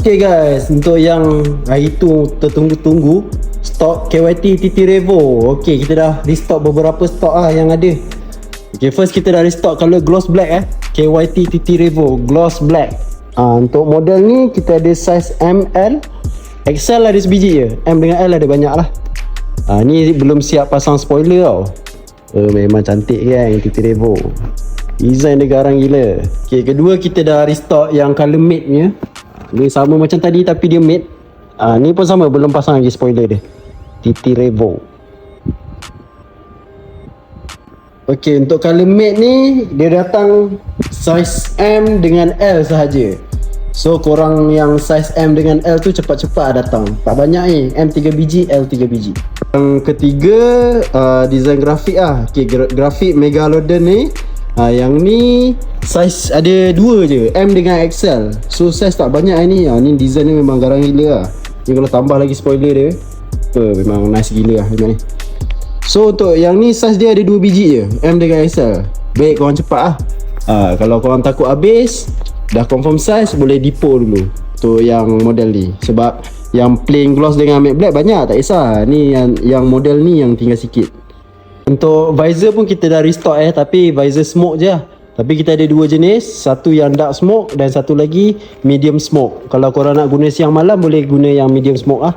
Okay guys, untuk yang hari tu tertunggu-tunggu, stok KYT TT Revo. Okay, kita dah restock beberapa stok yang ada. Okay, first kita dah restock color gloss black KYT TT Revo gloss black. Untuk model ni kita ada size ML, XL ada sebiji je, M dengan L ada banyak lah. Ni belum siap pasang spoiler tau. Memang cantik kan TT Revo, design dia garang gila. Okay, kedua kita dah restock yang color matte nya. Dia sama macam tadi tapi dia matte. Ni pun sama, belum pasang lagi spoiler dia, TT Revo. Okay, untuk color matte ni dia datang size M dengan L sahaja. So korang yang size M dengan L tu cepat-cepat datang. Tak banyak ni, M 3 biji, L 3 biji. Yang ketiga design grafik Okay, grafik Megalodon ni. Yang ni size ada 2 je, M dengan XL. So size tak banyak ni. Ni design ni memang garang gila lah. Ni kalau tambah lagi spoiler dia, memang nice gila lah ni. So untuk yang ni size dia ada 2 biji je, M dengan XL. Baik korang cepat kalau korang takut habis, dah confirm size, boleh depo dulu untuk yang model ni. Sebab yang plain gloss dengan matte black banyak, tak kisah. Ni yang model ni yang tinggal sikit. Untuk visor pun kita dah restock tapi visor smoke je lah. Tapi kita ada 2 jenis, satu yang dark smoke dan satu lagi medium smoke. Kalau korang nak guna siang malam, boleh guna yang medium smoke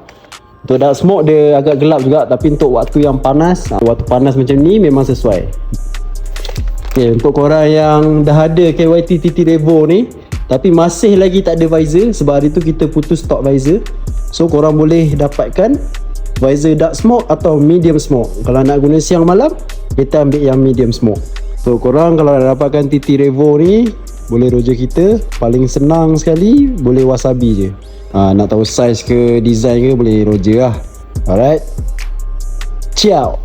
Untuk dark smoke dia agak gelap juga, tapi untuk waktu yang panas, waktu panas macam ni memang sesuai. Okay, untuk korang yang dah ada KYT TT Revo ni tapi masih lagi tak ada visor, sebab hari tu kita putus stok visor, so korang boleh dapatkan visor dark smoke atau medium smoke. Kalau nak guna siang malam, kita ambil yang medium smoke. So korang kalau nak dapatkan TT Revo ni, boleh roja kita. Paling senang sekali, boleh wasabi je. Nak tahu size ke design ke, boleh roja lah. Alright, ciao.